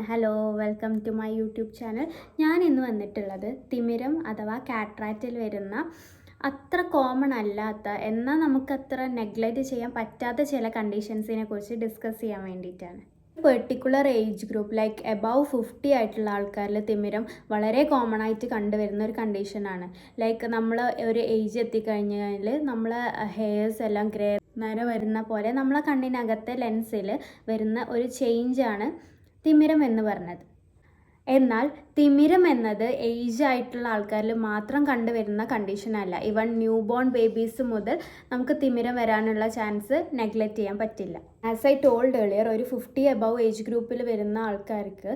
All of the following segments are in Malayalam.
Hello, welcome to my YouTube channel. ഞാൻ ഇന്ന് വന്നിട്ടുള്ളത് തിമിരം അഥവാ കാട്രാക്റ്റിൽ വരുന്ന അത്ര കോമൺ അല്ലാത്ത എന്നാൽ നമുക്കത്ര നെഗ്ലക്റ്റ് ചെയ്യാൻ പറ്റാത്ത ചില കണ്ടീഷൻസിനെ കുറിച്ച് ഡിസ്കസ് ചെയ്യാൻ വേണ്ടിയിട്ടാണ്. Particular age group like above 50 ആയിട്ടുള്ള ആൾക്കാരിൽ തിമിരം വളരെ കോമൺ ആയിട്ട് കണ്ടുവരുന്ന ഒരു കണ്ടീഷനാണ്. ലൈക്ക് നമ്മൾ ഒരു ഏജ് എത്തിക്കഴിഞ്ഞാൽ നമ്മളെ ഹെയർസ് എല്ലാം ഗ്രേ നര വരുന്ന പോലെ നമ്മളെ കണ്ണിനകത്തെ ലെൻസിൽ വരുന്ന ഒരു ചേഞ്ചാണ് തിമിരം എന്ന് പറഞ്ഞത്. എന്നാൽ തിമിരം എന്നത് ഏജ് ആയിട്ടുള്ള ആൾക്കാരിൽ മാത്രം കണ്ടുവരുന്ന കണ്ടീഷനല്ല. ഈവൻ ന്യൂ ബോൺ ബേബീസ് മുതൽ നമുക്ക് തിമിരം വരാനുള്ള ചാൻസ് നെഗ്ലക്റ്റ് ചെയ്യാൻ പറ്റില്ല. ആസ് ഐ ടോൾഡ് ഏർലിയർ, ഒരു 50 എബവ് ഏജ് ഗ്രൂപ്പിൽ വരുന്ന ആൾക്കാർക്ക്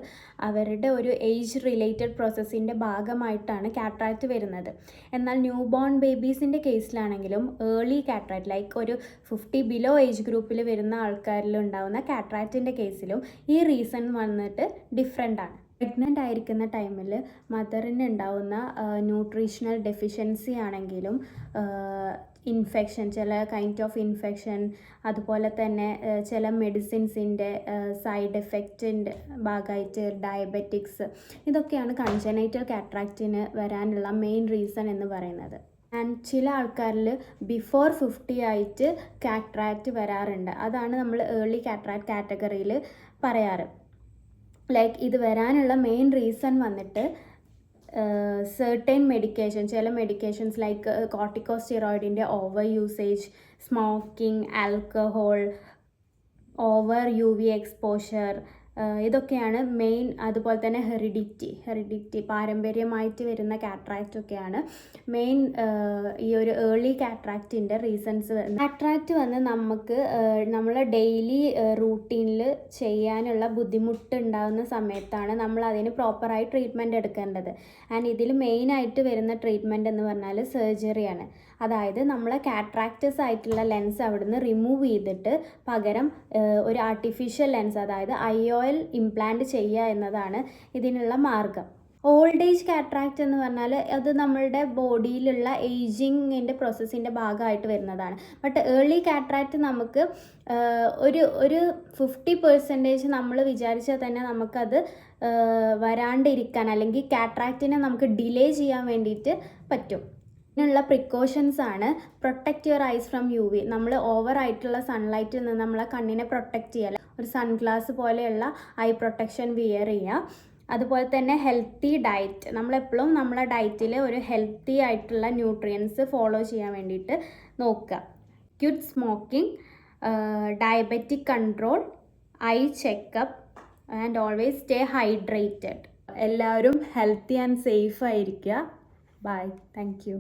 അവരുടെ ഒരു ഏജ് റിലേറ്റഡ് പ്രോസസ്സിൻ്റെ ഭാഗമായിട്ടാണ് കാട്രാക്റ്റ് വരുന്നത്. എന്നാൽ ന്യൂ ബോൺ ബേബീസിൻ്റെ കേസിലാണെങ്കിലും ഏർലി കാട്രാക്റ്റ് ലൈക്ക് ഒരു 50 ബിലോ ഏജ് ഗ്രൂപ്പിൽ വരുന്ന ആൾക്കാരിൽ ഉണ്ടാകുന്ന കാട്രാക്റ്റിൻ്റെ കേസിലും ഈ റീസൺ വന്നിട്ട് ഡിഫറെൻ്റ് ആണ്. പ്രഗ്നൻ്റ് ആയിരിക്കുന്ന ടൈമിൽ മദറിന് ഉണ്ടാവുന്ന ന്യൂട്രീഷണൽ ഡെഫിഷ്യൻസി ആണെങ്കിലും ഇൻഫെക്ഷൻ, ചില കൈൻഡ് ഓഫ് ഇൻഫെക്ഷൻ, അതുപോലെ തന്നെ ചില മെഡിസിൻസിൻ്റെ സൈഡ് എഫക്റ്റിൻ്റെ ഭാഗമായിട്ട് ഡയബറ്റിക്സ്, ഇതൊക്കെയാണ് കൺജനൈറ്റൽ കാട്രാക്റ്റിന് വരാനുള്ള മെയിൻ റീസൺ എന്ന് പറയുന്നത്. ആൻഡ് ചില ആൾക്കാരിൽ ബിഫോർ 50 ആയിട്ട് കാട്രാക്റ്റ് വരാറുണ്ട്. അതാണ് നമ്മൾ ഏർലി കാട്രാക്റ്റ് കാറ്റഗറിയിൽ പറയാറ്. ലൈക്ക് ഇത് വരാനുള്ള മെയിൻ റീസൺ വന്നിട്ട് സെർട്ടൈൻ മെഡിക്കേഷൻ, ചില മെഡിക്കേഷൻസ് ലൈക്ക് കോർട്ടിക്കോസ്റ്റിറോയിഡിൻ്റെ over usage, smoking, alcohol, over UV exposure, ഇതൊക്കെയാണ് മെയിൻ. അതുപോലെ തന്നെ ഹെറിഡിറ്റി പാരമ്പര്യമായിട്ട് വരുന്ന കാട്രാക്റ്റൊക്കെയാണ് മെയിൻ ഈ ഒരു ഏർലി കാട്രാക്റ്റിൻ്റെ റീസൺസ്. കാട്രാക്റ്റ് വന്ന് നമുക്ക് നമ്മളെ ഡെയിലി റൂട്ടീനിൽ ചെയ്യാനുള്ള ബുദ്ധിമുട്ട് ഉണ്ടാകുന്ന സമയത്താണ് നമ്മൾ അതിന് പ്രോപ്പറായി ട്രീറ്റ്മെൻറ്റ് എടുക്കേണ്ടത്. ആൻഡ് ഇതിൽ മെയിനായിട്ട് വരുന്ന ട്രീറ്റ്മെൻറ്റ് എന്ന് പറഞ്ഞാൽ സർജറിയാണ്. അതായത് നമ്മളെ കാട്രാക്റ്റസ് ആയിട്ടുള്ള ലെൻസ് അവിടുന്ന് റിമൂവ് ചെയ്തിട്ട് പകരം ഒരു ആർട്ടിഫിഷ്യൽ ലെൻസ്, അതായത് IOL ഇംപ്ലാന്റ് ചെയ്യുക എന്നതാണ് ഇതിനുള്ള മാർഗം. ഓൾഡ് ഏജ് കാട്രാക്റ്റ് എന്ന് പറഞ്ഞാൽ അത് നമ്മളുടെ ബോഡിയിലുള്ള ഏജിങ്ങിൻ്റെ പ്രോസസ്സിൻ്റെ ഭാഗമായിട്ട് വരുന്നതാണ്. ബട്ട് ഏർലി കാട്രാക്റ്റ് നമുക്ക് ഒരു 50% നമ്മൾ വിചാരിച്ചാൽ തന്നെ നമുക്കത് വരാണ്ടിരിക്കാൻ, അല്ലെങ്കിൽ കാട്രാക്റ്റിനെ നമുക്ക് ഡിലേ ചെയ്യാൻ വേണ്ടിയിട്ട് പറ്റും. ഇതിനുള്ള പ്രിക്കോഷൻസ് ആണ് protect your eyes from UV. നമ്മൾ ഓവറായിട്ടുള്ള സൺലൈറ്റിൽ നിന്ന് നമ്മളെ കണ്ണിനെ പ്രൊട്ടക്റ്റ് ചെയ്യുക, ഒരു സൺഗ്ലാസ് പോലെയുള്ള ഐ പ്രൊട്ടക്ഷൻ വിയർ ചെയ്യുക. അതുപോലെ തന്നെ ഹെൽത്തി ഡയറ്റ്, നമ്മളെപ്പോഴും നമ്മളെ ഡയറ്റിൽ ഒരു ഹെൽത്തി ആയിട്ടുള്ള ന്യൂട്രിയൻസ് ഫോളോ ചെയ്യാൻ വേണ്ടിയിട്ട് നോക്കുക. Quit smoking, diabetic control, I checkup and always stay hydrated. എല്ലാവരും ഹെൽത്തി ആൻഡ് സേഫ് ആയിരിക്കുക. ബൈ. Thank you.